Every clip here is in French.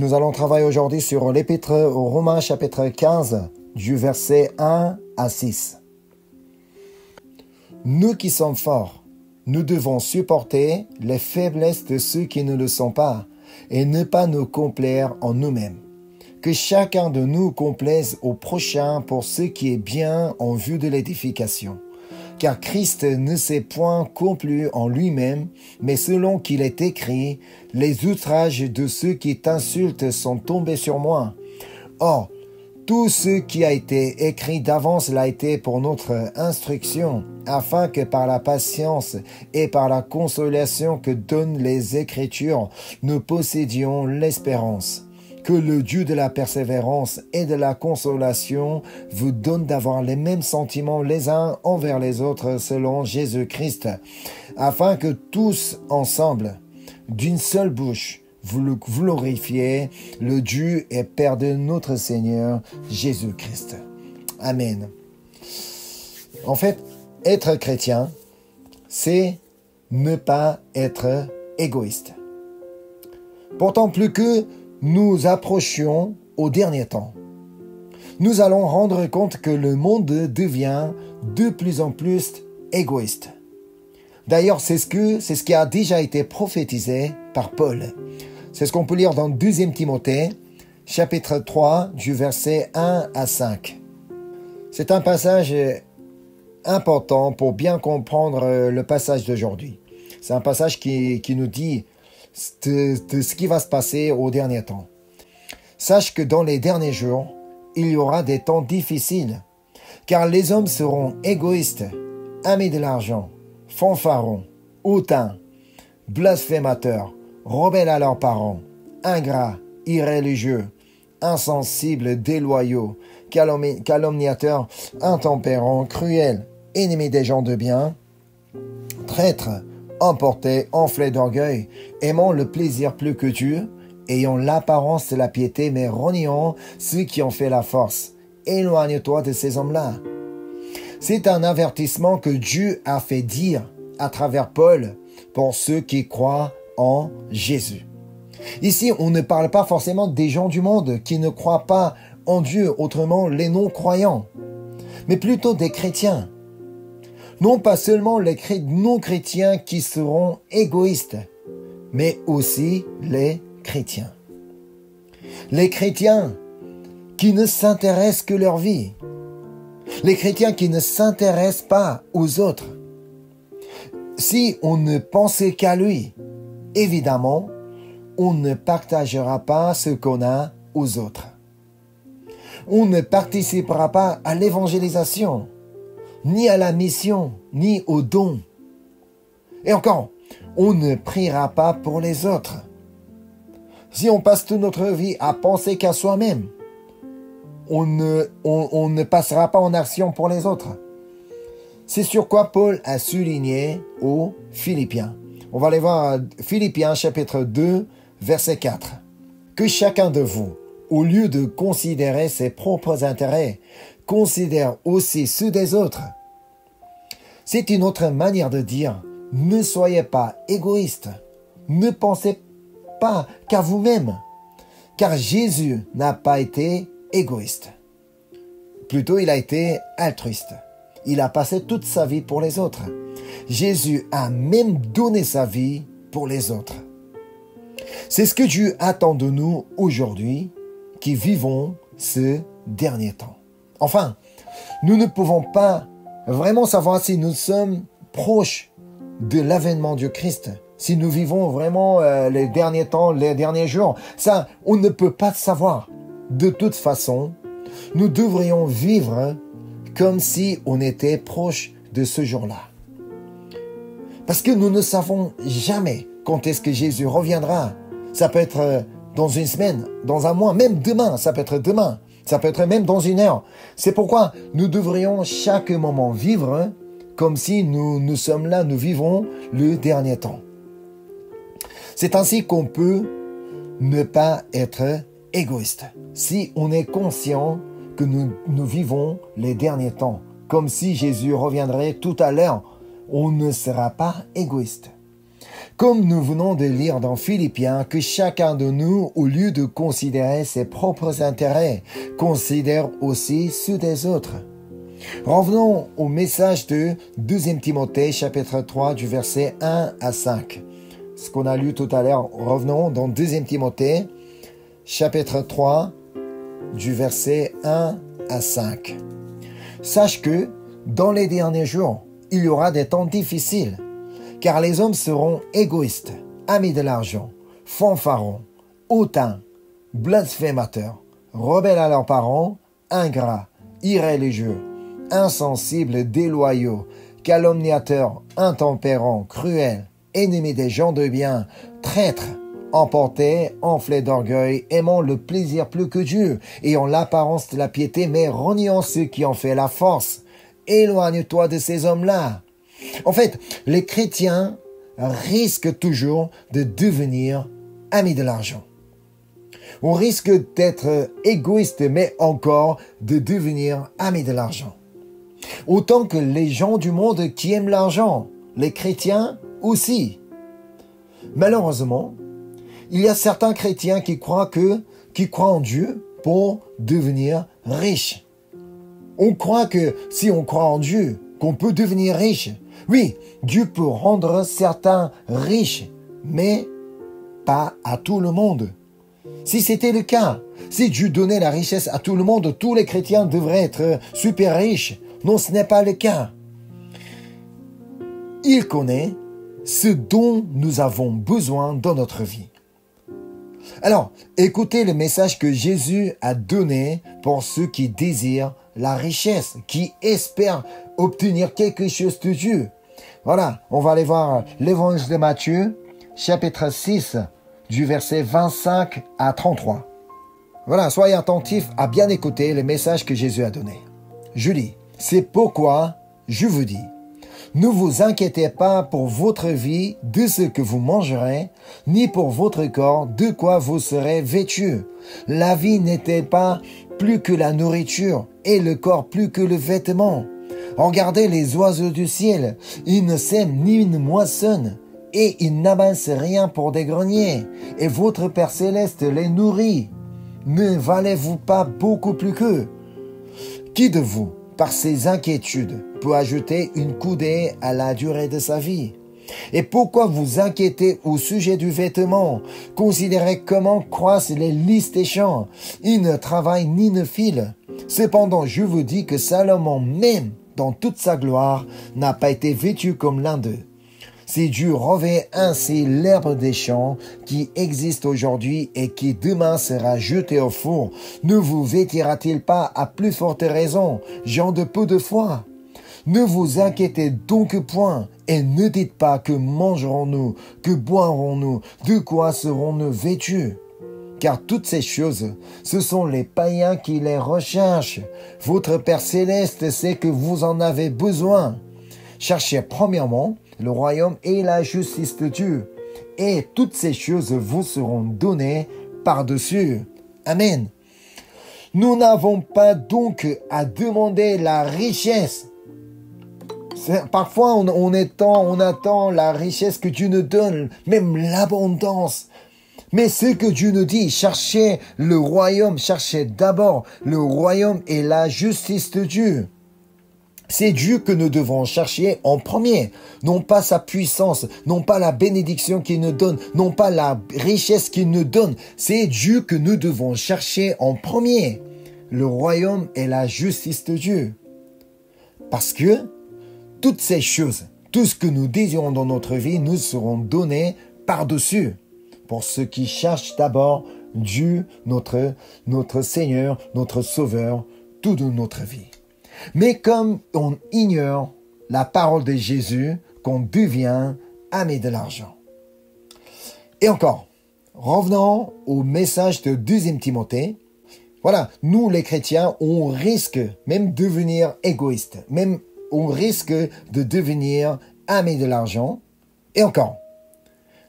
Nous allons travailler aujourd'hui sur l'Épître aux Romains chapitre 15 du verset 1 à 6. Nous qui sommes forts, nous devons supporter les faiblesses de ceux qui ne le sont pas et ne pas nous complaire en nous-mêmes. Que chacun de nous complaise au prochain pour ce qui est bien en vue de l'édification. Car Christ ne s'est point complu en lui-même, mais selon qu'il est écrit, « Les outrages de ceux qui t'insultent sont tombés sur moi. » Or, tout ce qui a été écrit d'avance l'a été pour notre instruction, afin que par la patience et par la consolation que donnent les Écritures, nous possédions l'espérance. Que le Dieu de la persévérance et de la consolation vous donne d'avoir les mêmes sentiments les uns envers les autres selon Jésus-Christ, afin que tous ensemble, d'une seule bouche, vous glorifiez le Dieu et Père de notre Seigneur Jésus-Christ. Amen. En fait, être chrétien, c'est ne pas être égoïste. Pourtant, plus que nous approchions au dernier temps, nous allons rendre compte que le monde devient de plus en plus égoïste. D'ailleurs, c'est ce qui a déjà été prophétisé par Paul. C'est ce qu'on peut lire dans 2 Timothée, chapitre 3, du verset 1 à 5. C'est un passage important pour bien comprendre le passage d'aujourd'hui. C'est un passage qui nous dit de ce qui va se passer au dernier temps. Sache que dans les derniers jours, il y aura des temps difficiles, car les hommes seront égoïstes, amis de l'argent, fanfarons, hautains, blasphémateurs, rebelles à leurs parents, ingrats, irréligieux, insensibles, déloyaux, calomniateurs, intempérants, cruels, ennemis des gens de bien, traîtres, emportés, enflés d'orgueil, aimant le plaisir plus que Dieu, ayant l'apparence de la piété, mais reniant ceux qui ont fait la force. Éloigne-toi de ces hommes-là. C'est un avertissement que Dieu a fait dire à travers Paul pour ceux qui croient en Jésus. Ici, on ne parle pas forcément des gens du monde qui ne croient pas en Dieu, autrement les non-croyants, mais plutôt des chrétiens. Non pas seulement les non-chrétiens qui seront égoïstes, mais aussi les chrétiens. Les chrétiens qui ne s'intéressent que leur vie. Les chrétiens qui ne s'intéressent pas aux autres. Si on ne pensait qu'à lui, évidemment, on ne partagera pas ce qu'on a aux autres. On ne participera pas à l'évangélisation, ni à la mission, ni aux dons. Et encore, on ne priera pas pour les autres. Si on passe toute notre vie à penser qu'à soi-même, on ne passera pas en action pour les autres. C'est sur quoi Paul a souligné aux Philippiens. On va aller voir Philippiens chapitre 2, verset 4. Que chacun de vous, au lieu de considérer ses propres intérêts, considère aussi ceux des autres. C'est une autre manière de dire, ne soyez pas égoïste, ne pensez pas qu'à vous-même, car Jésus n'a pas été égoïste. Plutôt, il a été altruiste. Il a passé toute sa vie pour les autres. Jésus a même donné sa vie pour les autres. C'est ce que Dieu attend de nous aujourd'hui, qui vivons ce dernier temps. Enfin, nous ne pouvons pas vraiment savoir si nous sommes proches de l'avènement du Christ, si nous vivons vraiment les derniers temps, les derniers jours. Ça, on ne peut pas savoir. De toute façon, nous devrions vivre comme si on était proche de ce jour-là. Parce que nous ne savons jamais quand est-ce que Jésus reviendra. Ça peut être dans une semaine, dans un mois, même demain. Ça peut être demain. Ça peut être même dans une heure. C'est pourquoi nous devrions chaque moment vivre comme si nous sommes là, nous vivons le dernier temps. C'est ainsi qu'on peut ne pas être égoïste. Si on est conscient que nous vivons les derniers temps, comme si Jésus reviendrait tout à l'heure, on ne sera pas égoïste. Comme nous venons de lire dans Philippiens, que chacun de nous, au lieu de considérer ses propres intérêts, considère aussi ceux des autres. Revenons au message de 2 Timothée, chapitre 3, du verset 1 à 5. Ce qu'on a lu tout à l'heure, revenons dans 2 Timothée, chapitre 3, du verset 1 à 5. Sache que, dans les derniers jours, il y aura des temps difficiles, car les hommes seront égoïstes, amis de l'argent, fanfarons, hautains, blasphémateurs, rebelles à leurs parents, ingrats, irréligieux, insensibles, déloyaux, calomniateurs, intempérants, cruels, ennemis des gens de bien, traîtres, emportés, enflés d'orgueil, aimant le plaisir plus que Dieu, ayant l'apparence de la piété, mais reniant ceux qui en fait la force. Éloigne-toi de ces hommes-là. En fait, les chrétiens risquent toujours de devenir amis de l'argent. On risque d'être égoïste, mais encore de devenir amis de l'argent. Autant que les gens du monde qui aiment l'argent, les chrétiens aussi. Malheureusement, il y a certains chrétiens qui croient en Dieu pour devenir riches. On croit que si on croit en Dieu, qu'on peut devenir riche. Oui, Dieu peut rendre certains riches, mais pas à tout le monde. Si c'était le cas, si Dieu donnait la richesse à tout le monde, tous les chrétiens devraient être super riches. Non, ce n'est pas le cas. Il connaît ce dont nous avons besoin dans notre vie. Alors, écoutez le message que Jésus a donné pour ceux qui désirent la richesse, qui espèrent obtenir quelque chose de Dieu. Voilà, on va aller voir l'évangile de Matthieu, chapitre 6, du verset 25 à 33. Voilà, soyez attentifs à bien écouter le message que Jésus a donné. Je lis, c'est pourquoi je vous dis, ne vous inquiétez pas pour votre vie de ce que vous mangerez, ni pour votre corps de quoi vous serez vêtus. La vie n'était pas plus que la nourriture, et le corps plus que le vêtement. Regardez les oiseaux du ciel, ils ne sèment ni ne moissonnent, et ils n'amassent rien pour des greniers, et votre Père céleste les nourrit. Ne valez-vous pas beaucoup plus qu'eux? Qui de vous, par ses inquiétudes, peut ajouter une coudée à la durée de sa vie? Et pourquoi vous inquiétez au sujet du vêtement? Considérez comment croissent les lys des champs. Ils ne travaillent ni ne filent. Cependant, je vous dis que Salomon, même dans toute sa gloire, n'a pas été vêtu comme l'un d'eux. Si Dieu revêt ainsi l'herbe des champs qui existe aujourd'hui et qui demain sera jetée au four, ne vous vêtira-t-il pas à plus forte raison, gens de peu de foi? Ne vous inquiétez donc point et ne dites pas que mangerons-nous, que boirons-nous, de quoi serons-nous vêtus? Car toutes ces choses, ce sont les païens qui les recherchent. Votre Père céleste sait que vous en avez besoin. Cherchez premièrement le royaume et la justice de Dieu, et toutes ces choses vous seront données par-dessus. Amen. Nous n'avons pas donc à demander la richesse. Parfois, on attend la richesse que Dieu nous donne, même l'abondance. Mais ce que Dieu nous dit, cherchez le royaume, cherchez d'abord le royaume et la justice de Dieu. C'est Dieu que nous devons chercher en premier, non pas sa puissance, non pas la bénédiction qu'il nous donne, non pas la richesse qu'il nous donne. C'est Dieu que nous devons chercher en premier, le royaume et la justice de Dieu. Parce que toutes ces choses, tout ce que nous désirons dans notre vie, nous seront donnés par-dessus. Pour ceux qui cherchent d'abord Dieu, notre Seigneur, notre Sauveur, tout de notre vie. Mais comme on ignore la parole de Jésus, qu'on devient ami de l'argent. Et encore, revenons au message de 2 Timothée. Voilà, nous les chrétiens, on risque même de devenir égoïstes, même on risque de devenir amis de l'argent. Et encore,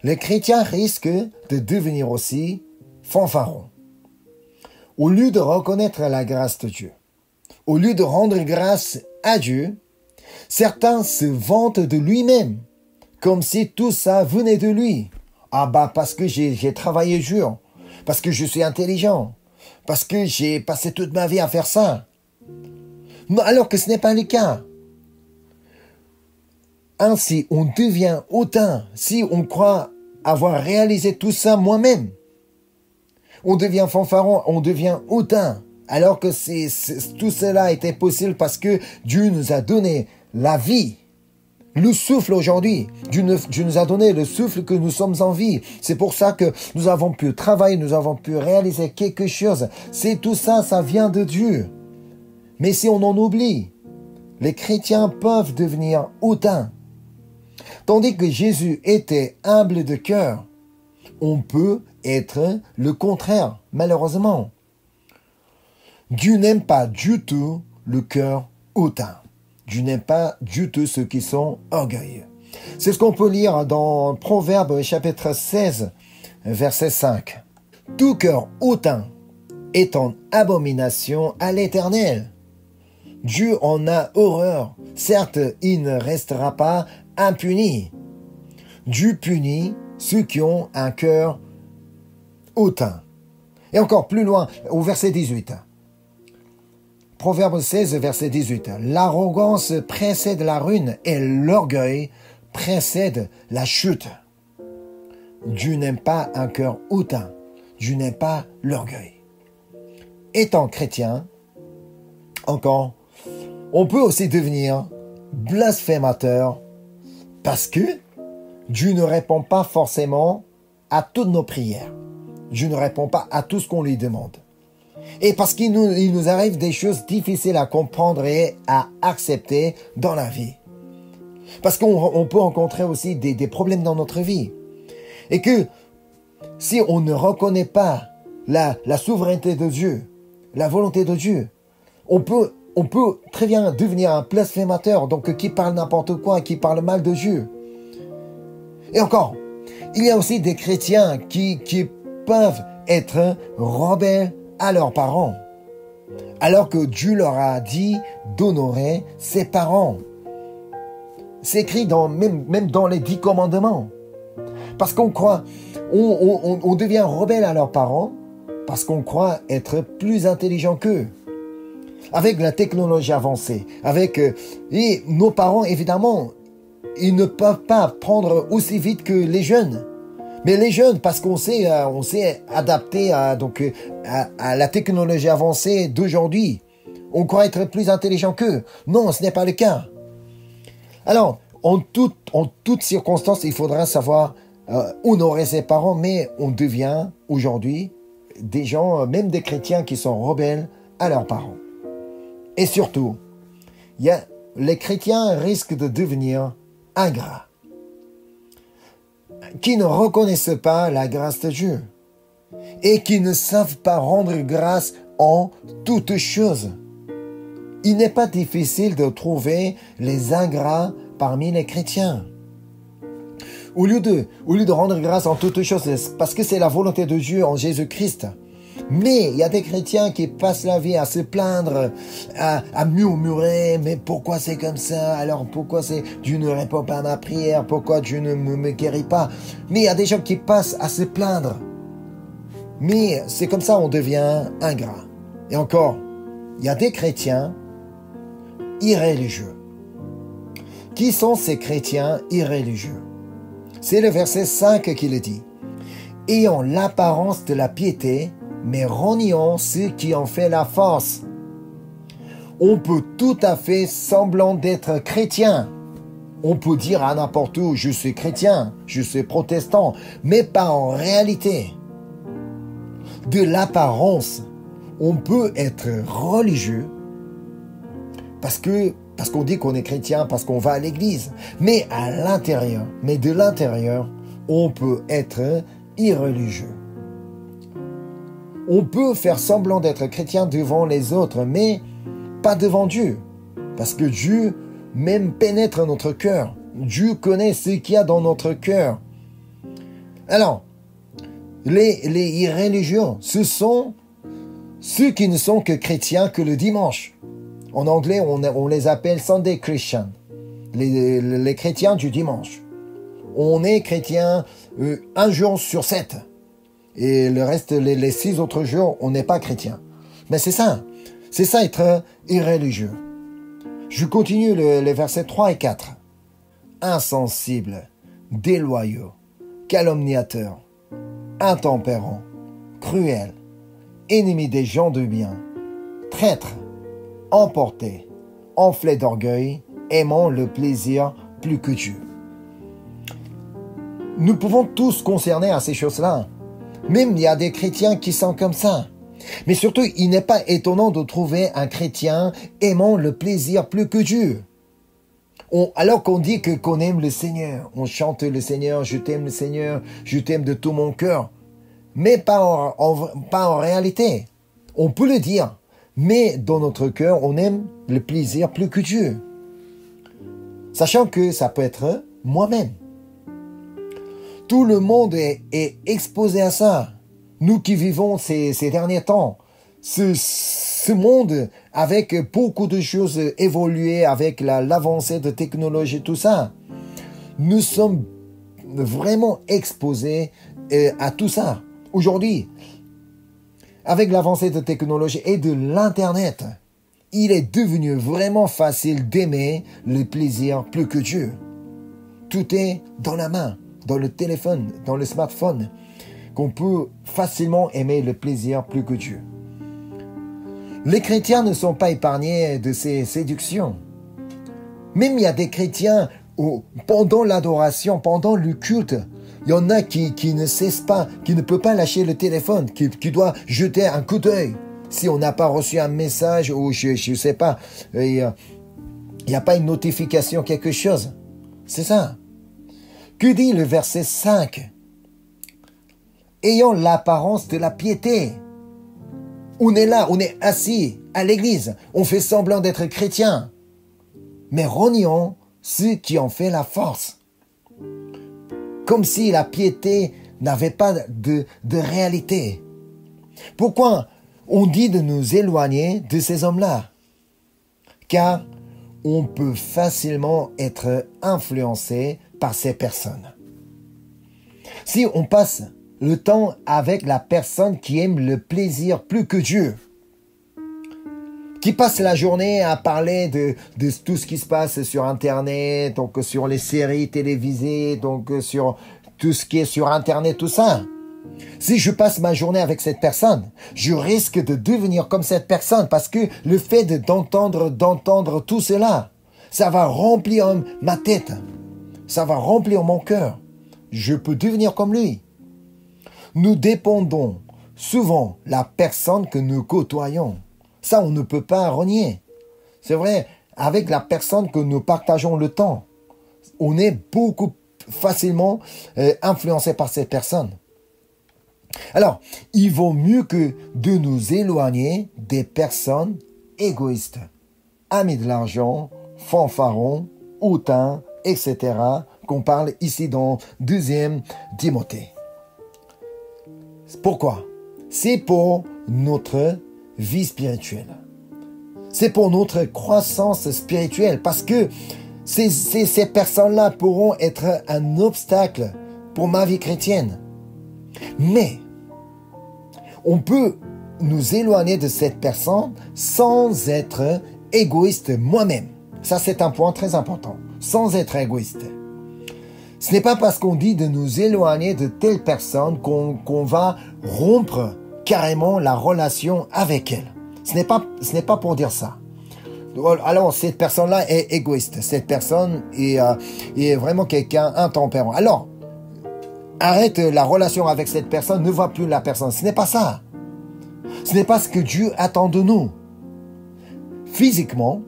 les chrétiens risquent de devenir aussi fanfarons. Au lieu de reconnaître la grâce de Dieu, au lieu de rendre grâce à Dieu, certains se vantent de lui-même, comme si tout ça venait de lui. Ah bah parce que j'ai travaillé dur, parce que je suis intelligent, parce que j'ai passé toute ma vie à faire ça. Alors que ce n'est pas le cas. Ainsi, on devient hautain si on croit avoir réalisé tout ça moi-même. On devient fanfaron, on devient hautain. Alors que tout cela était possible parce que Dieu nous a donné la vie, le souffle aujourd'hui. Dieu nous a donné le souffle que nous sommes en vie. C'est pour ça que nous avons pu travailler, nous avons pu réaliser quelque chose. C'est tout ça, ça vient de Dieu. Mais si on en oublie, les chrétiens peuvent devenir hautains. Tandis que Jésus était humble de cœur, on peut être le contraire, malheureusement. Dieu n'aime pas du tout le cœur hautain. Dieu n'aime pas du tout ceux qui sont orgueilleux. C'est ce qu'on peut lire dans Proverbes chapitre 16, verset 5. Tout cœur hautain est en abomination à l'Éternel. Dieu en a horreur. Certes, il ne restera pas impuni. Dieu punit ceux qui ont un cœur hautain. Et encore plus loin, au verset 18. Proverbe 16, verset 18. L'arrogance précède la ruine et l'orgueil précède la chute. Dieu n'aime pas un cœur hautain. Dieu n'aime pas l'orgueil. Étant chrétien, encore, on peut aussi devenir blasphémateur parce que Dieu ne répond pas forcément à toutes nos prières. Dieu ne répond pas à tout ce qu'on lui demande. Et parce qu'il nous arrive des choses difficiles à comprendre et à accepter dans la vie. Parce qu'on peut rencontrer aussi des problèmes dans notre vie. Et que si on ne reconnaît pas la souveraineté de Dieu, la volonté de Dieu, on peut très bien devenir un blasphémateur, donc qui parle n'importe quoi, qui parle mal de Dieu. Et encore, il y a aussi des chrétiens qui peuvent être rebelles à leurs parents, alors que Dieu leur a dit d'honorer ses parents. C'est écrit même dans les 10 commandements. Parce qu'on croit, on devient rebelle à leurs parents, parce qu'on croit être plus intelligent qu'eux. Avec la technologie avancée, et nos parents, évidemment, ils ne peuvent pas apprendre aussi vite que les jeunes. Mais les jeunes, parce qu'on s'est adapté à la technologie avancée d'aujourd'hui, on croit être plus intelligent qu'eux. Non, ce n'est pas le cas. Alors, en toutes circonstances, il faudra savoir honorer ses parents, mais on devient aujourd'hui des gens, même des chrétiens qui sont rebelles à leurs parents. Et surtout, les chrétiens risquent de devenir ingrats, qui ne reconnaissent pas la grâce de Dieu et qui ne savent pas rendre grâce en toutes choses. Il n'est pas difficile de trouver les ingrats parmi les chrétiens. Au lieu de rendre grâce en toutes choses, parce que c'est la volonté de Dieu en Jésus-Christ. Mais il y a des chrétiens qui passent la vie à se plaindre, à murmurer, mais pourquoi c'est comme ça? Alors pourquoi Dieu ne répond pas à ma prière? Pourquoi Dieu ne me guérit pas? Mais il y a des gens qui passent à se plaindre. Mais c'est comme ça on devient ingrat. Et encore, il y a des chrétiens irréligieux. Qui sont ces chrétiens irréligieux? C'est le verset 5 qui le dit. Ayant l'apparence de la piété, mais reniant ceux qui en fait la force. On peut tout à fait semblant d'être chrétien. On peut dire à n'importe où, je suis chrétien, je suis protestant, mais pas en réalité. De l'apparence, on peut être religieux parce qu'on dit qu'on est chrétien, parce qu'on va à l'église. Mais de l'intérieur, on peut être irreligieux. On peut faire semblant d'être chrétien devant les autres, mais pas devant Dieu. Parce que Dieu même pénètre notre cœur. Dieu connaît ce qu'il y a dans notre cœur. Alors, les irréligieux, ce sont ceux qui ne sont que chrétiens que le dimanche. En anglais, on les appelle Sunday Christians, les chrétiens du dimanche. on est chrétien un jour sur 7. Et le reste, les 6 autres jours, on n'est pas chrétien. Mais c'est ça être irréligieux. Je continue les versets 3 et 4. Insensibles, déloyaux, calomniateurs, intempérants, cruels, ennemis des gens de bien, traîtres, emportés, enflés d'orgueil, aimant le plaisir plus que Dieu. Nous pouvons tous concerner à ces choses-là. Même il y a des chrétiens qui sont comme ça. Mais surtout, il n'est pas étonnant de trouver un chrétien aimant le plaisir plus que Dieu. Alors qu'on dit qu'on aime le Seigneur, on chante le Seigneur, je t'aime le Seigneur, je t'aime de tout mon cœur. Mais pas en réalité. On peut le dire, mais dans notre cœur, on aime le plaisir plus que Dieu. Sachant que ça peut être moi-même. Tout le monde est exposé à ça. Nous qui vivons ces derniers temps, ce monde avec beaucoup de choses évoluées, avec l'avancée de technologie, tout ça, nous sommes vraiment exposés à tout ça. Aujourd'hui, avec l'avancée de technologie et de l'Internet, il est devenu vraiment facile d'aimer le plaisir plus que Dieu. Tout est dans la main, dans le téléphone, dans le smartphone, qu'on peut facilement aimer le plaisir plus que Dieu. Les chrétiens ne sont pas épargnés de ces séductions. Même il y a des chrétiens où, pendant l'adoration, pendant le culte, il y en a qui ne cessent pas, qui ne peut pas lâcher le téléphone, qui doit jeter un coup d'œil. Si on n'a pas reçu un message ou je sais pas, il n'y a pas une notification, quelque chose. C'est ça. Que dit le verset 5 ? Ayant l'apparence de la piété. On est là, on est assis à l'église, on fait semblant d'être chrétien. Mais renions ceux qui en fait la force. Comme si la piété n'avait pas de réalité. Pourquoi on dit de nous éloigner de ces hommes-là? Car on peut facilement être influencé par ces personnes. Si on passe le temps avec la personne qui aime le plaisir plus que Dieu, qui passe la journée à parler de tout ce qui se passe sur Internet, donc sur les séries télévisées, donc sur tout ce qui est sur Internet, tout ça. Si je passe ma journée avec cette personne, je risque de devenir comme cette personne parce que le fait d'entendre tout cela, ça va remplir ma tête, ça va remplir mon cœur. Je peux devenir comme lui. Nous dépendons souvent de la personne que nous côtoyons. Ça, on ne peut pas renier. C'est vrai, avec la personne que nous partageons le temps, on est beaucoup facilement influencé par cette personne. Alors, il vaut mieux que de nous éloigner des personnes égoïstes, amis de l'argent, fanfarons, hautains, etc., qu'on parle ici dans 2 Timothée. Pourquoi? C'est pour notre vie spirituelle. C'est pour notre croissance spirituelle parce que ces personnes-là pourront être un obstacle pour ma vie chrétienne. Mais on peut nous éloigner de cette personne sans être égoïste moi-même. Ça, c'est un point très important. Sans être égoïste. Ce n'est pas parce qu'on dit de nous éloigner de telle personne qu'on va rompre carrément la relation avec elle. Ce n'est pas pour dire ça. Alors, cette personne-là est égoïste. Cette personne est vraiment quelqu'un intempérant. Alors, arrête la relation avec cette personne, ne vois plus la personne. Ce n'est pas ça. Ce n'est pas ce que Dieu attend de nous. Physiquement,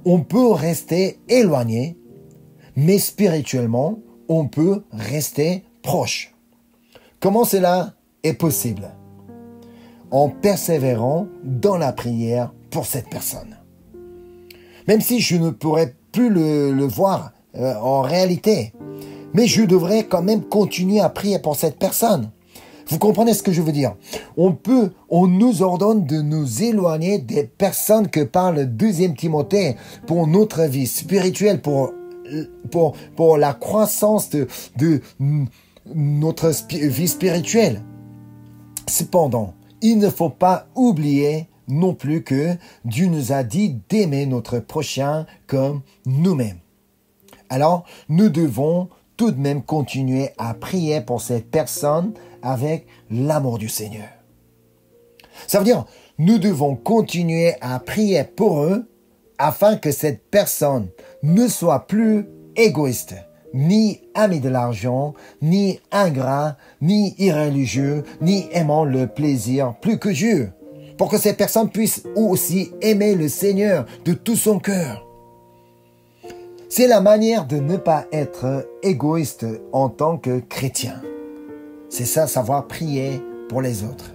on peut rester éloigné, mais spirituellement, on peut rester proche. Comment cela est possible? En persévérant dans la prière pour cette personne. Même si je ne pourrais plus le voir en réalité, mais je devrais quand même continuer à prier pour cette personne. Vous comprenez ce que je veux dire? On nous ordonne de nous éloigner des personnes que parle 2 Timothée pour notre vie spirituelle, pour pour la croissance de notre vie spirituelle. Cependant, il ne faut pas oublier non plus que Dieu nous a dit d'aimer notre prochain comme nous-mêmes. Alors, nous devons tout de même continuer à prier pour cette personne avec l'amour du Seigneur. Ça veut dire, nous devons continuer à prier pour eux afin que cette personne ne soit plus égoïste, ni ami de l'argent, ni ingrat, ni irréligieux, ni aimant le plaisir plus que Dieu, pour que cette personne puisse aussi aimer le Seigneur de tout son cœur. C'est la manière de ne pas être égoïste en tant que chrétien. C'est ça, savoir prier pour les autres.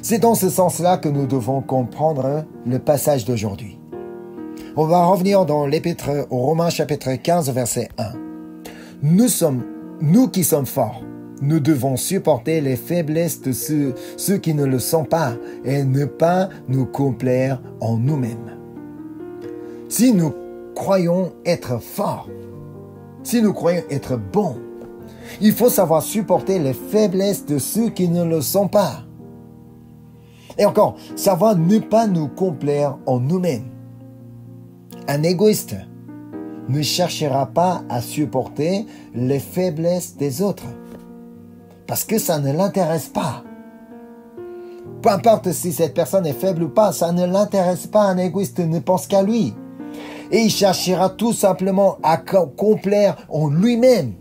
C'est dans ce sens-là que nous devons comprendre le passage d'aujourd'hui. On va revenir dans l'Épître aux Romains chapitre 15 verset 1. Nous qui sommes forts, nous devons supporter les faiblesses de ceux qui ne le sont pas et ne pas nous complaire en nous-mêmes. Si nous croyons être forts, si nous croyons être bons, il faut savoir supporter les faiblesses de ceux qui ne le sont pas. Et encore, savoir ne pas nous complaire en nous-mêmes. Un égoïste ne cherchera pas à supporter les faiblesses des autres, parce que ça ne l'intéresse pas. Peu importe si cette personne est faible ou pas, ça ne l'intéresse pas. Un égoïste ne pense qu'à lui. Et il cherchera tout simplement à complaire en lui-même.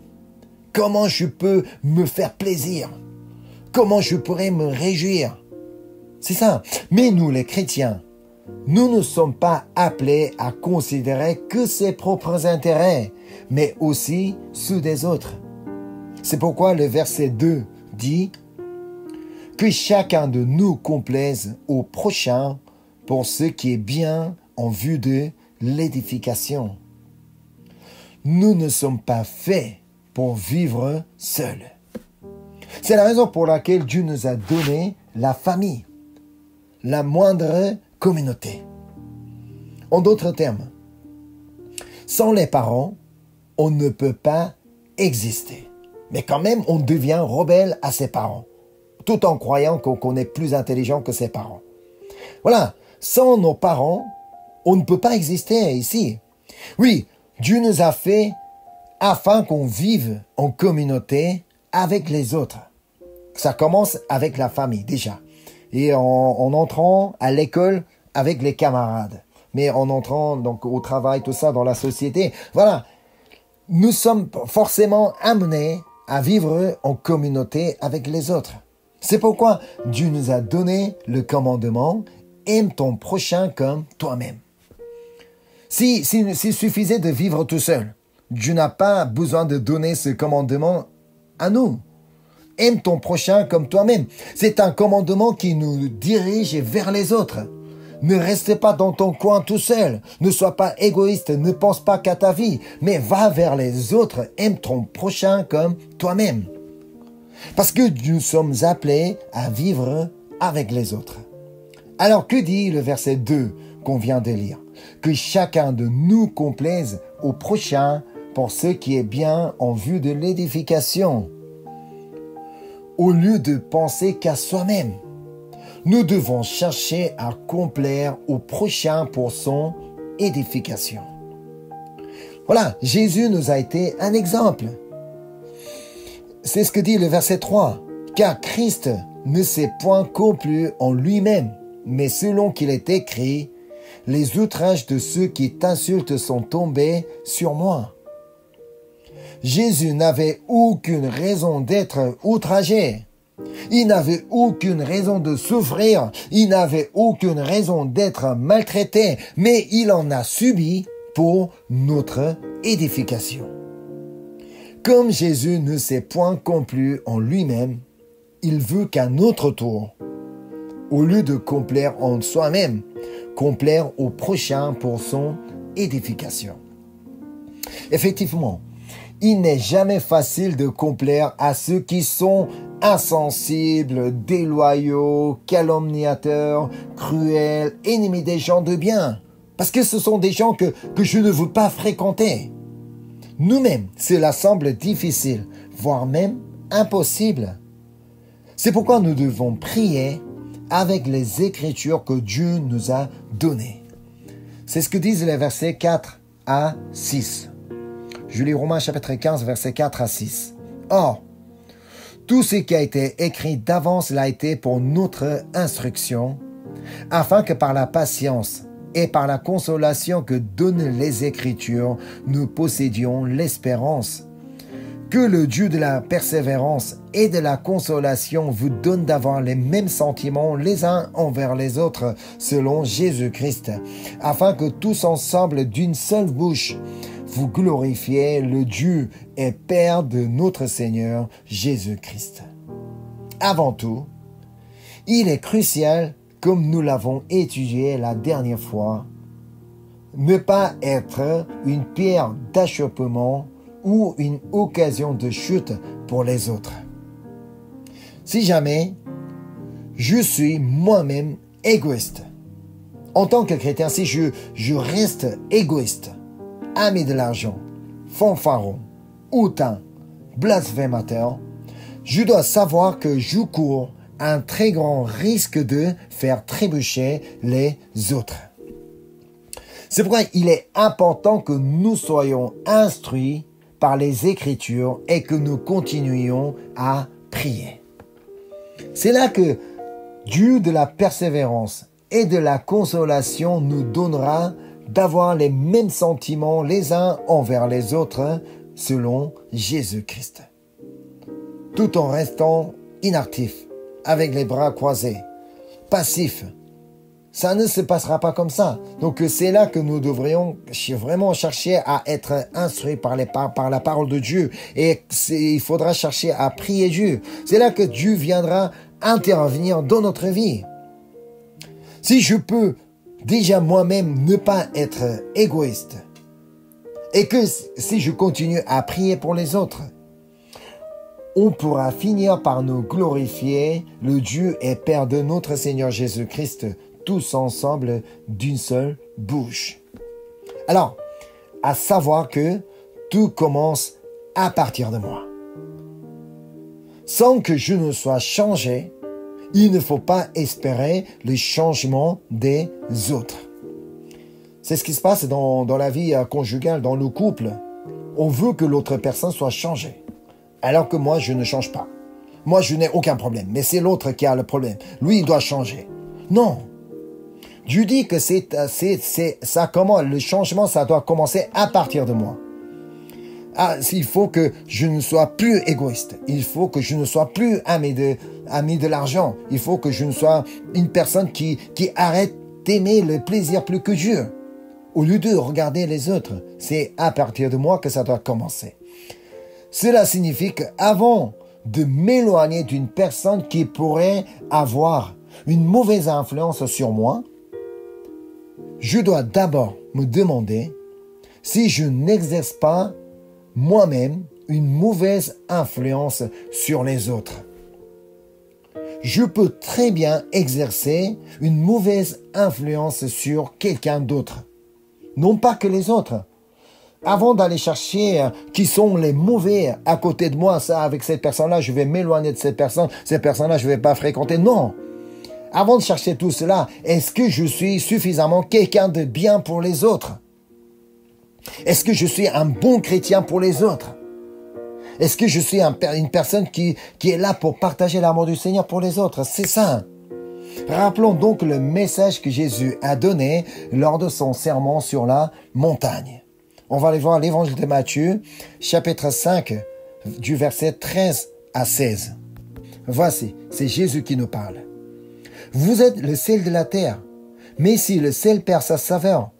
Comment je peux me faire plaisir? Comment je pourrais me réjouir? C'est ça. Mais nous, les chrétiens, nous ne sommes pas appelés à considérer que ses propres intérêts, mais aussi ceux des autres. C'est pourquoi le verset 2 dit « Que chacun de nous complaise au prochain pour ce qui est bien en vue de l'édification. » Nous ne sommes pas faits pour vivre seuls. C'est la raison pour laquelle Dieu nous a donné la famille, la moindre communauté. En d'autres termes, sans les parents, on ne peut pas exister. Mais quand même, on devient rebelle à ses parents, tout en croyant qu'on est plus intelligent que ses parents. Voilà, sans nos parents, on ne peut pas exister ici. Oui, Dieu nous a fait afin qu'on vive en communauté avec les autres. Ça commence avec la famille déjà. Et en entrant à l'école avec les camarades. Mais en entrant donc au travail, tout ça, dans la société. Voilà, nous sommes forcément amenés à vivre en communauté avec les autres. C'est pourquoi Dieu nous a donné le commandement « Aime ton prochain comme toi-même ». S'il suffisait de vivre tout seul, Dieu n'a pas besoin de donner ce commandement à nous. Aime ton prochain comme toi-même. C'est un commandement qui nous dirige vers les autres. Ne reste pas dans ton coin tout seul. Ne sois pas égoïste. Ne pense pas qu'à ta vie. Mais va vers les autres. Aime ton prochain comme toi-même. Parce que nous sommes appelés à vivre avec les autres. Alors que dit le verset 2 qu'on vient de lire? Que chacun de nous complaise au prochain pour ce qui est bien en vue de l'édification. Au lieu de penser qu'à soi-même, nous devons chercher à complaire au prochain pour son édification. Voilà, Jésus nous a été un exemple. C'est ce que dit le verset 3. Car Christ ne s'est point complu en lui-même, mais selon qu'il est écrit, les outrages de ceux qui t'insultent sont tombés sur moi. Jésus n'avait aucune raison d'être outragé. Il n'avait aucune raison de souffrir. Il n'avait aucune raison d'être maltraité. Mais il en a subi pour notre édification. Comme Jésus ne s'est point complu en lui-même, il veut qu'à notre tour, au lieu de complaire en soi-même, complaire au prochain pour son édification. Effectivement, il n'est jamais facile de complaire à ceux qui sont insensibles, déloyaux, calomniateurs, cruels, ennemis des gens de bien. Parce que ce sont des gens que je ne veux pas fréquenter. Nous-mêmes, cela semble difficile, voire même impossible. C'est pourquoi nous devons prier avec les Écritures que Dieu nous a données. C'est ce que disent les versets 4 à 6. Je lis Romains chapitre 15, versets 4 à 6. Or, tout ce qui a été écrit d'avance l'a été pour notre instruction, afin que par la patience et par la consolation que donnent les Écritures, nous possédions l'espérance. Que le Dieu de la persévérance et de la consolation vous donne d'avoir les mêmes sentiments les uns envers les autres, selon Jésus-Christ, afin que tous ensemble d'une seule bouche, vous glorifiez le Dieu et Père de notre Seigneur Jésus-Christ. Avant tout, il est crucial, comme nous l'avons étudié la dernière fois, ne pas être une pierre d'achoppement ou une occasion de chute pour les autres. Si jamais je suis moi-même égoïste, en tant que chrétien, si je reste égoïste, ami de l'argent, fanfaron, hautain, blasphémateur, je dois savoir que je cours un très grand risque de faire trébucher les autres. C'est pourquoi il est important que nous soyons instruits par les Écritures et que nous continuions à prier. C'est là que Dieu de la persévérance et de la consolation nous donnera d'avoir les mêmes sentiments les uns envers les autres selon Jésus-Christ. Tout en restant inactifs, avec les bras croisés, passifs. Ça ne se passera pas comme ça. Donc c'est là que nous devrions vraiment chercher à être instruits par la parole de Dieu. Et il faudra chercher à prier Dieu. C'est là que Dieu viendra intervenir dans notre vie. Si je peux déjà moi-même ne pas être égoïste, et que si je continue à prier pour les autres, on pourra finir par nous glorifier le Dieu et Père de notre Seigneur Jésus-Christ, tous ensemble d'une seule bouche. Alors, à savoir que tout commence à partir de moi. Sans que je ne sois changé, il ne faut pas espérer le changement des autres. C'est ce qui se passe dans la vie conjugale, dans le couple. On veut que l'autre personne soit changée, alors que moi, je ne change pas. Moi, je n'ai aucun problème, mais c'est l'autre qui a le problème. Lui, il doit changer. Non. Dieu dit que le changement, ça doit commencer à partir de moi. Il faut que je ne sois plus égoïste. Il faut que je ne sois plus ami de l'argent. Il faut que je ne sois une personne qui arrête d'aimer le plaisir plus que Dieu. Au lieu de regarder les autres, c'est à partir de moi que ça doit commencer. Cela signifie qu'avant de m'éloigner d'une personne qui pourrait avoir une mauvaise influence sur moi, je dois d'abord me demander si je n'exerce pas moi-même une mauvaise influence sur les autres. Je peux très bien exercer une mauvaise influence sur quelqu'un d'autre. Non pas que les autres. Avant d'aller chercher qui sont les mauvais à côté de moi, avec cette personne-là, je vais m'éloigner de cette personne-là, je ne vais pas fréquenter. Non. Avant de chercher tout cela, est-ce que je suis suffisamment quelqu'un de bien pour les autres? Est-ce que je suis un bon chrétien pour les autres? Est-ce que je suis une personne qui est là pour partager l'amour du Seigneur pour les autres? C'est ça. Rappelons donc le message que Jésus a donné lors de son sermon sur la montagne. On va aller voir l'évangile de Matthieu, chapitre 5, du verset 13 à 16. Voici, c'est Jésus qui nous parle. Vous êtes le sel de la terre, mais si le sel perd sa saveur,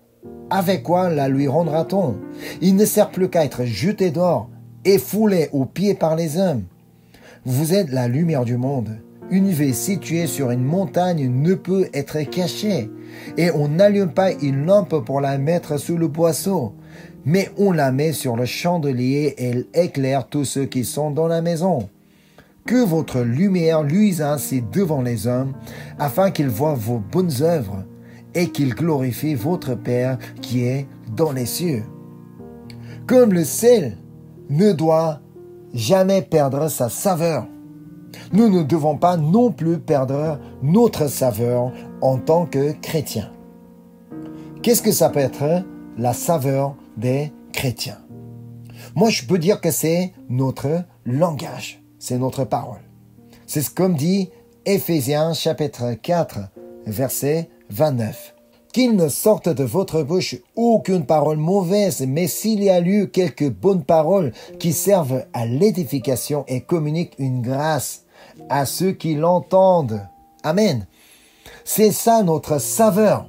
avec quoi la lui rendra-t-on? Il ne sert plus qu'à être jeté dehors et foulé aux pieds par les hommes. Vous êtes la lumière du monde. Une ville située sur une montagne ne peut être cachée, et on n'allume pas une lampe pour la mettre sous le boisseau, mais on la met sur le chandelier et elle éclaire tous ceux qui sont dans la maison. Que votre lumière luise ainsi devant les hommes, afin qu'ils voient vos bonnes œuvres et qu'il glorifie votre Père qui est dans les cieux. Comme le sel ne doit jamais perdre sa saveur, nous ne devons pas non plus perdre notre saveur en tant que chrétiens. Qu'est-ce que ça peut être la saveur des chrétiens? Moi, je peux dire que c'est notre langage, c'est notre parole. C'est comme dit Éphésiens chapitre 4, verset 29. Qu'il ne sorte de votre bouche aucune parole mauvaise, mais s'il y a eu quelques bonnes paroles qui servent à l'édification et communiquent une grâce à ceux qui l'entendent. Amen. C'est ça notre saveur.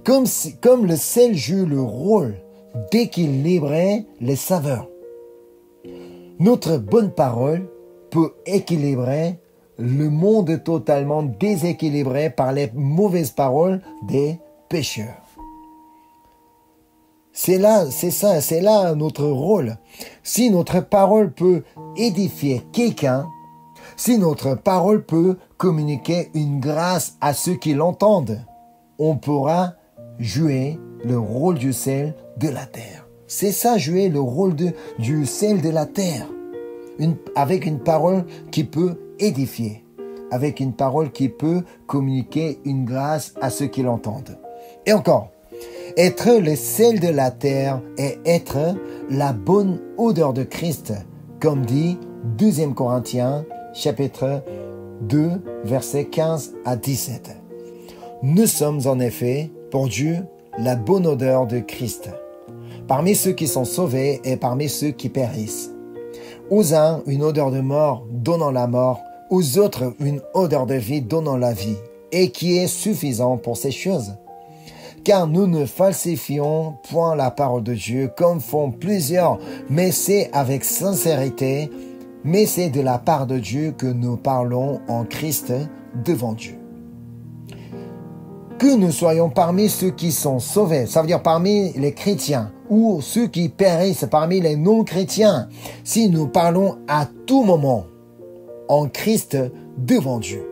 Comme le sel joue le rôle d'équilibrer les saveurs. Notre bonne parole peut équilibrer le monde totalement déséquilibré par les mauvaises paroles des pécheurs. C'est là notre rôle. Si notre parole peut édifier quelqu'un, si notre parole peut communiquer une grâce à ceux qui l'entendent, on pourra jouer le rôle du sel de la terre. C'est ça, jouer le rôle du sel de la terre. Avec une parole qui peut édifier, avec une parole qui peut communiquer une grâce à ceux qui l'entendent. Et encore, être le sel de la terre et être la bonne odeur de Christ, comme dit 2 Corinthiens, chapitre 2, versets 15 à 17. Nous sommes en effet, pour Dieu, la bonne odeur de Christ, parmi ceux qui sont sauvés et parmi ceux qui périssent. Aux uns, une odeur de mort donnant la mort, aux autres, une odeur de vie donnant la vie, et qui est suffisant pour ces choses. Car nous ne falsifions point la parole de Dieu comme font plusieurs, mais c'est avec sincérité, mais c'est de la part de Dieu que nous parlons en Christ devant Dieu. Que nous soyons parmi ceux qui sont sauvés, ça veut dire parmi les chrétiens, ou ceux qui périssent parmi les non-chrétiens, si nous parlons à tout moment en Christ devant Dieu,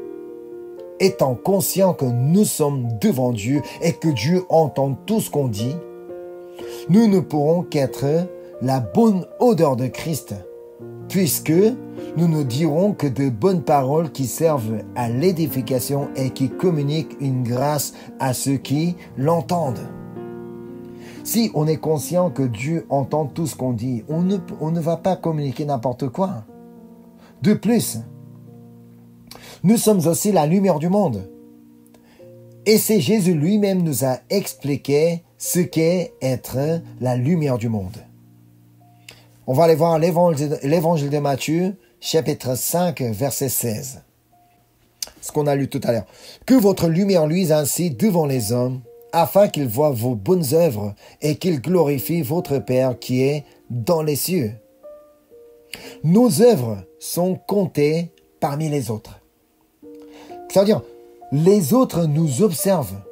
étant conscients que nous sommes devant Dieu et que Dieu entend tout ce qu'on dit, nous ne pourrons qu'être la bonne odeur de Christ, puisque nous ne dirons que de bonnes paroles qui servent à l'édification et qui communiquent une grâce à ceux qui l'entendent. Si on est conscient que Dieu entend tout ce qu'on dit, on ne va pas communiquer n'importe quoi. De plus, nous sommes aussi la lumière du monde. Et c'est Jésus lui-même nous a expliqué ce qu'est être la lumière du monde. On va aller voir l'évangile de Matthieu, chapitre 5, verset 16. Ce qu'on a lu tout à l'heure. Que votre lumière luise ainsi devant les hommes, afin qu'ils voient vos bonnes œuvres et qu'ils glorifient votre Père qui est dans les cieux. Nos œuvres sont comptées parmi les autres. C'est-à-dire, les autres nous observent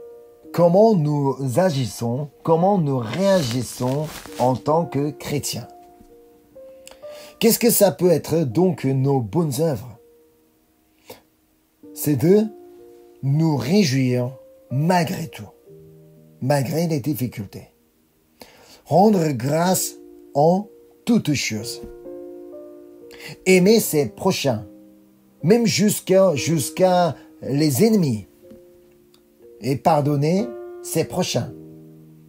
comment nous agissons, comment nous réagissons en tant que chrétiens. Qu'est-ce que ça peut être donc nos bonnes œuvres? C'est de nous réjouir malgré tout, malgré les difficultés. Rendre grâce en toutes choses. Aimer ses prochains, même jusqu'à les ennemis. Et pardonner ses prochains,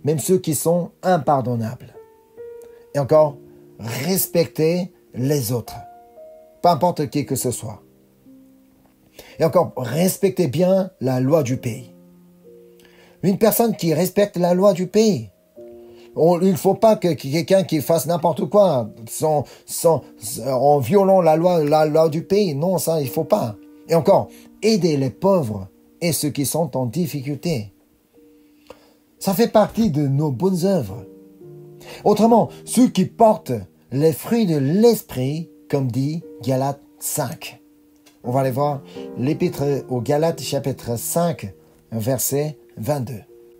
même ceux qui sont impardonnables. Et encore, respecter les autres, peu importe qui que ce soit. Et encore, respecter bien la loi du pays. Une personne qui respecte la loi du pays, il ne faut pas que quelqu'un qui fasse n'importe quoi en violant la loi du pays. Non, ça, il ne faut pas. Et encore, aider les pauvres et ceux qui sont en difficulté. Ça fait partie de nos bonnes œuvres. Autrement, ceux qui portent les fruits de l'esprit, comme dit Galates 5. On va aller voir l'épître aux Galates, chapitre 5, verset 22.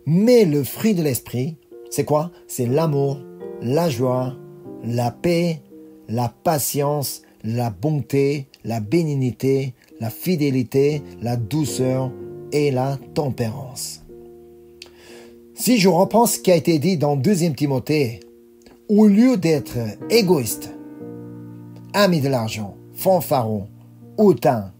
Mais le fruit de l'esprit, c'est quoi? C'est l'amour, la joie, la paix, la patience, la bonté, la bénignité, la fidélité, la douceur et la tempérance. Si je reprends ce qui a été dit dans 2 Timothée, au lieu d'être égoïste, amis de l'argent, fanfarons, hautains,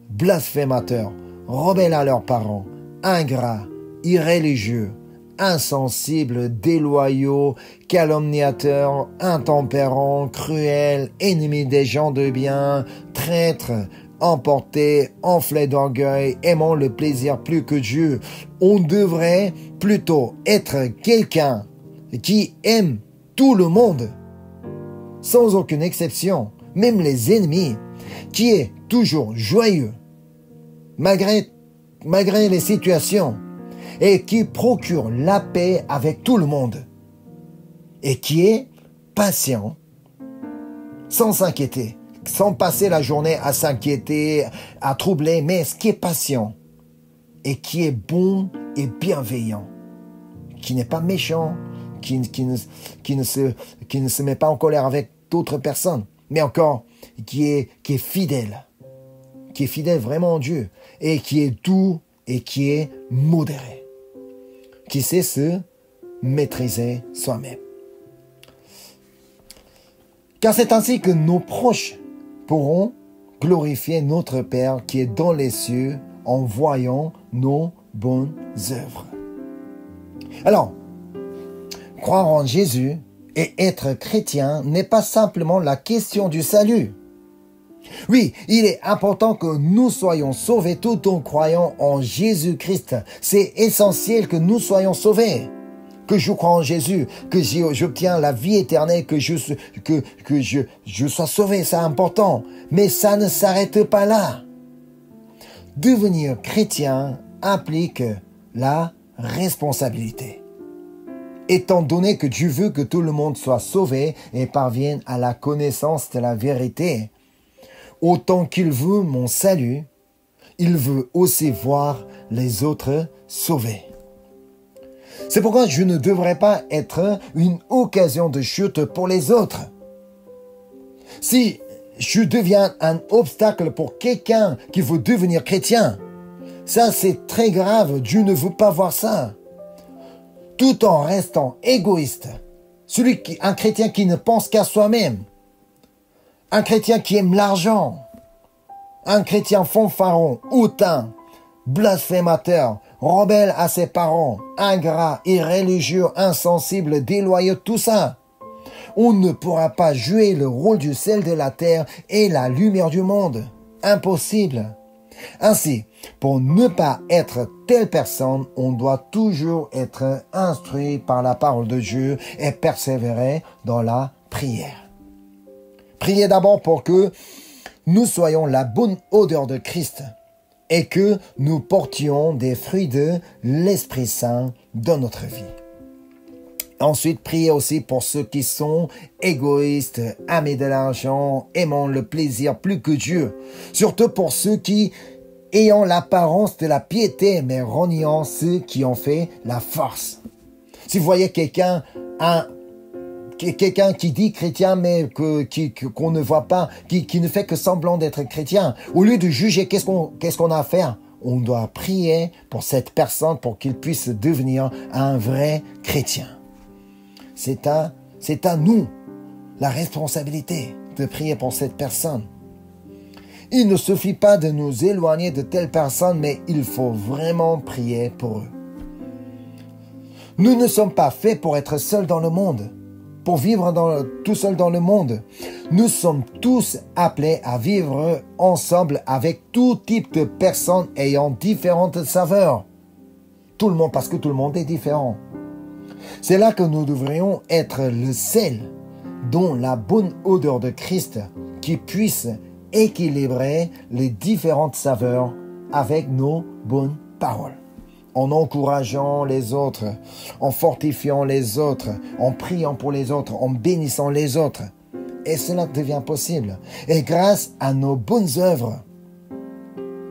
blasphémateurs, rebelles à leurs parents, ingrats, irréligieux, insensibles, déloyaux, calomniateurs, intempérants, cruels, ennemis des gens de bien, traîtres, emportés, enflés d'orgueil, aimant le plaisir plus que Dieu. On devrait plutôt être quelqu'un qui aime tout le monde, sans aucune exception, même les ennemis, qui est toujours joyeux, malgré les situations, et qui procure la paix avec tout le monde, et qui est patient, sans s'inquiéter, sans passer la journée à s'inquiéter, à troubler, mais qui est patient, et qui est bon et bienveillant, qui n'est pas méchant, qui ne se met pas en colère avec d'autres personnes, mais encore qui est fidèle vraiment en Dieu, et qui est doux et qui est modéré, qui sait se maîtriser soi-même. Car c'est ainsi que nos proches pourront glorifier notre Père qui est dans les cieux en voyant nos bonnes œuvres. Alors, croire en Jésus et être chrétien n'est pas simplement la question du salut. Oui, il est important que nous soyons sauvés tout en croyant en Jésus-Christ. C'est essentiel que nous soyons sauvés, que je crois en Jésus, que j'obtiens la vie éternelle, que je sois sauvé, c'est important. Mais ça ne s'arrête pas là. Devenir chrétien implique la responsabilité. Étant donné que Dieu veut que tout le monde soit sauvé et parvienne à la connaissance de la vérité, autant qu'il veut mon salut, il veut aussi voir les autres sauvés. C'est pourquoi je ne devrais pas être une occasion de chute pour les autres. Si je deviens un obstacle pour quelqu'un qui veut devenir chrétien, ça c'est très grave, Dieu ne veut pas voir ça. Tout en restant égoïste, un chrétien qui ne pense qu'à soi-même, un chrétien qui aime l'argent, un chrétien fanfaron, hautain, blasphémateur, rebelle à ses parents, ingrat, irréligieux, insensible, déloyaux, tout ça. On ne pourra pas jouer le rôle du sel de la terre et la lumière du monde. Impossible. Ainsi, pour ne pas être telle personne, on doit toujours être instruit par la parole de Dieu et persévérer dans la prière. Priez d'abord pour que nous soyons la bonne odeur de Christ et que nous portions des fruits de l'Esprit Saint dans notre vie. Ensuite, priez aussi pour ceux qui sont égoïstes, amis de l'argent, aimant le plaisir plus que Dieu. Surtout pour ceux qui, ayant l'apparence de la piété, mais reniant ceux qui ont fait la force. Si vous voyez quelqu'un qui dit chrétien, mais qu'on ne voit pas, qui ne fait que semblant d'être chrétien, au lieu de juger, qu'est-ce qu'on a à faire? On doit prier pour cette personne pour qu'il puisse devenir un vrai chrétien. C'est à nous la responsabilité de prier pour cette personne. Il ne suffit pas de nous éloigner de telle personne, mais il faut vraiment prier pour eux. Nous ne sommes pas faits pour être seuls dans le monde, pour vivre tout seul dans le monde. Nous sommes tous appelés à vivre ensemble avec tout type de personnes ayant différentes saveurs. Tout le monde, parce que tout le monde est différent. C'est là que nous devrions être le sel dont la bonne odeur de Christ qui puisse équilibrer les différentes saveurs avec nos bonnes paroles. En encourageant les autres, en fortifiant les autres, en priant pour les autres, en bénissant les autres. Et cela devient possible. Et grâce à nos bonnes œuvres,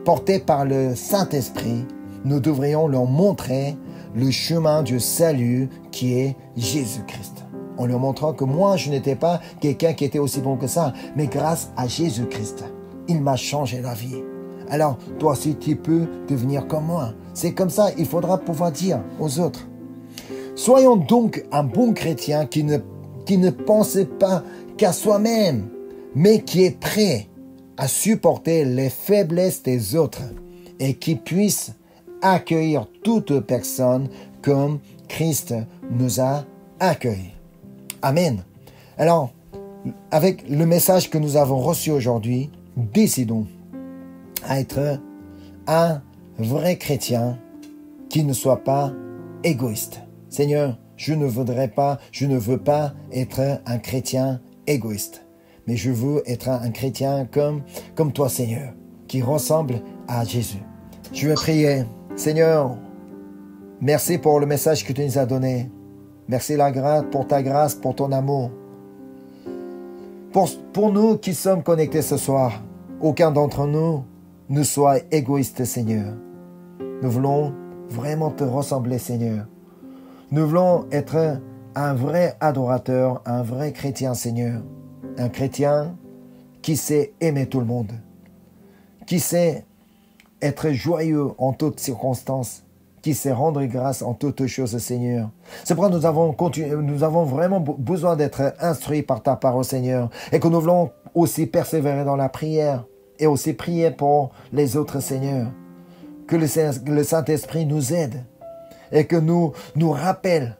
portées par le Saint-Esprit, nous devrions leur montrer le chemin du salut qui est Jésus-Christ. En leur montrant que moi, je n'étais pas quelqu'un qui était aussi bon que ça, mais grâce à Jésus-Christ, il m'a changé la vie. Alors, toi aussi, tu peux devenir comme moi. C'est comme ça, il faudra pouvoir dire aux autres. Soyons donc un bon chrétien qui ne pense pas qu'à soi-même, mais qui est prêt à supporter les faiblesses des autres et qui puisse accueillir toute personne comme Christ nous a accueillis. Amen. Alors, avec le message que nous avons reçu aujourd'hui, décidons à être un vrai chrétien qui ne soit pas égoïste. Seigneur, je ne veux pas être un chrétien égoïste, mais je veux être un chrétien comme toi, Seigneur, qui ressemble à Jésus. Je vais prier. Seigneur, merci pour le message que tu nous as donné. Merci pour ta grâce, pour ton amour. Pour nous qui sommes connectés ce soir, aucun d'entre nous ne soit égoïste, Seigneur. Nous voulons vraiment te ressembler, Seigneur. Nous voulons être un vrai adorateur, un vrai chrétien, Seigneur. Un chrétien qui sait aimer tout le monde, qui sait être joyeux en toutes circonstances, qui sait rendre grâce en toutes choses, Seigneur. C'est pourquoi nous avons vraiment besoin d'être instruits par ta parole, Seigneur, et que nous voulons aussi persévérer dans la prière et aussi prier pour les autres, Seigneur. Que le Saint-Esprit nous aide et que nous rappelle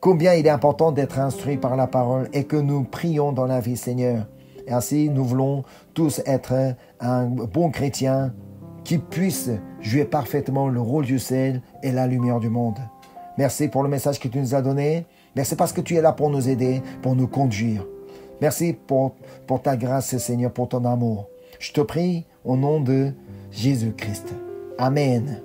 combien il est important d'être instruits par la parole et que nous prions dans la vie, Seigneur. Et ainsi, nous voulons tous être un bon chrétien qui puisse jouer parfaitement le rôle du sel et la lumière du monde. Merci pour le message que tu nous as donné. Merci parce que tu es là pour nous aider, pour nous conduire. Merci pour ta grâce, Seigneur, pour ton amour. Je te prie au nom de Jésus-Christ. Amen.